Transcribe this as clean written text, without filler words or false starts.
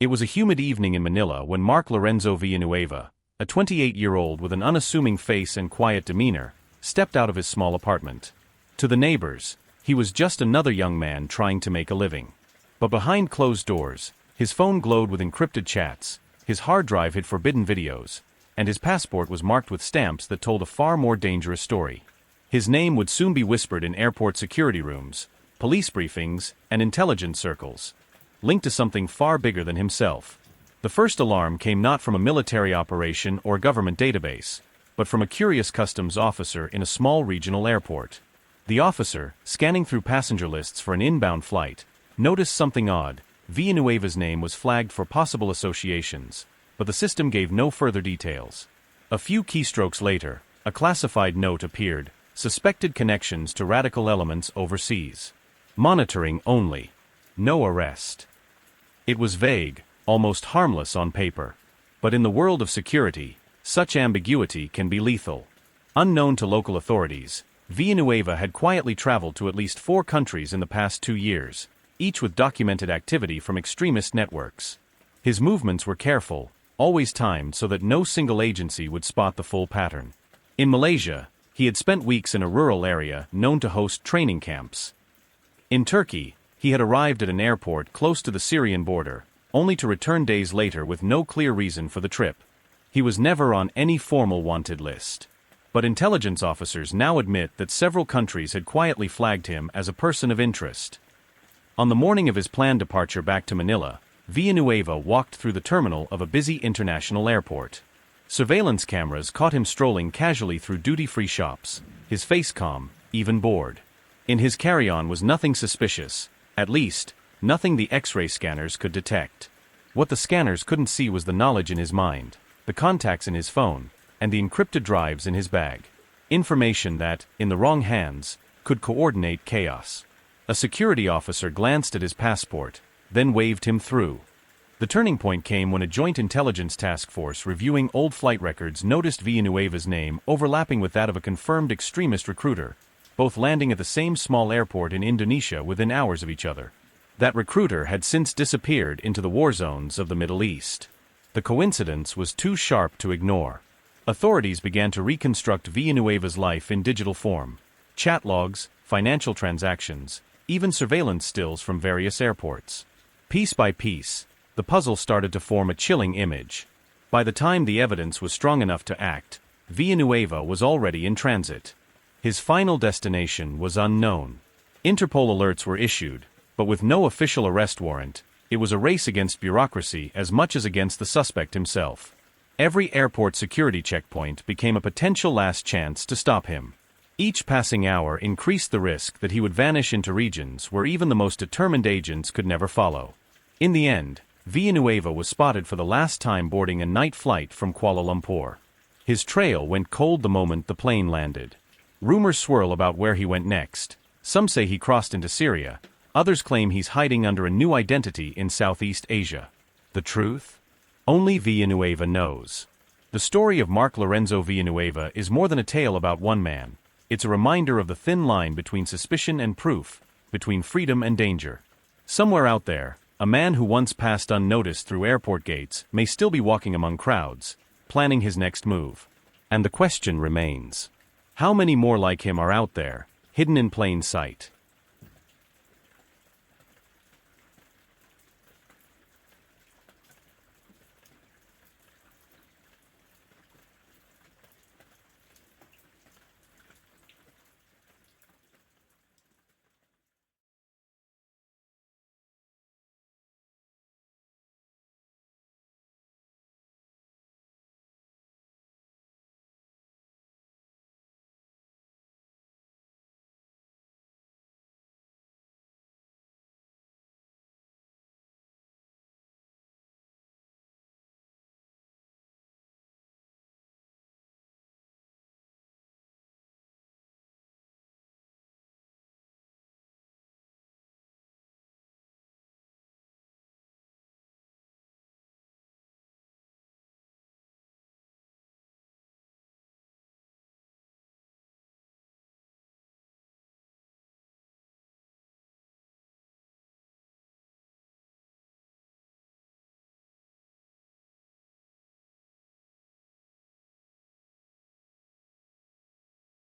It was a humid evening in Manila when Mark Lorenzo Villanueva, a 28-year-old with an unassuming face and quiet demeanor, stepped out of his small apartment. To the neighbors, he was just another young man trying to make a living. But behind closed doors, his phone glowed with encrypted chats, his hard drive hid forbidden videos, and his passport was marked with stamps that told a far more dangerous story. His name would soon be whispered in airport security rooms, police briefings, and intelligence circles, linked to something far bigger than himself. The first alarm came not from a military operation or government database, but from a curious customs officer in a small regional airport. The officer, scanning through passenger lists for an inbound flight, noticed something odd. Villanueva's name was flagged for possible associations, but the system gave no further details. A few keystrokes later, a classified note appeared, suspected connections to radical elements overseas. Monitoring only. No arrest. It was vague, almost harmless on paper. But in the world of security, such ambiguity can be lethal. Unknown to local authorities, Villanueva had quietly traveled to at least 4 countries in the past 2 years, each with documented activity from extremist networks. His movements were careful, always timed so that no single agency would spot the full pattern. In Malaysia, he had spent weeks in a rural area known to host training camps. In Turkey, he had arrived at an airport close to the Syrian border, only to return days later with no clear reason for the trip. He was never on any formal wanted list. But intelligence officers now admit that several countries had quietly flagged him as a person of interest. On the morning of his planned departure back to Manila, Villanueva walked through the terminal of a busy international airport. Surveillance cameras caught him strolling casually through duty-free shops, his face calm, even bored. In his carry-on was nothing suspicious, at least, nothing the X-ray scanners could detect. What the scanners couldn't see was the knowledge in his mind, the contacts in his phone, and the encrypted drives in his bag. Information that, in the wrong hands, could coordinate chaos. A security officer glanced at his passport, then waved him through. The turning point came when a joint intelligence task force reviewing old flight records noticed Villanueva's name overlapping with that of a confirmed extremist recruiter, both landing at the same small airport in Indonesia within hours of each other. That recruiter had since disappeared into the war zones of the Middle East. The coincidence was too sharp to ignore. Authorities began to reconstruct Villanueva's life in digital form. Chat logs, financial transactions, even surveillance stills from various airports. Piece by piece, the puzzle started to form a chilling image. By the time the evidence was strong enough to act, Villanueva was already in transit. His final destination was unknown. Interpol alerts were issued, but with no official arrest warrant, it was a race against bureaucracy as much as against the suspect himself. Every airport security checkpoint became a potential last chance to stop him. Each passing hour increased the risk that he would vanish into regions where even the most determined agents could never follow. In the end, Villanueva was spotted for the last time boarding a night flight from Kuala Lumpur. His trail went cold the moment the plane landed. Rumors swirl about where he went next. Some say he crossed into Syria, others claim he's hiding under a new identity in Southeast Asia. The truth? Only Villanueva knows. The story of Mark Lorenzo Villanueva is more than a tale about one man. It's a reminder of the thin line between suspicion and proof, between freedom and danger. Somewhere out there, a man who once passed unnoticed through airport gates may still be walking among crowds, planning his next move. And the question remains: how many more like him are out there, hidden in plain sight?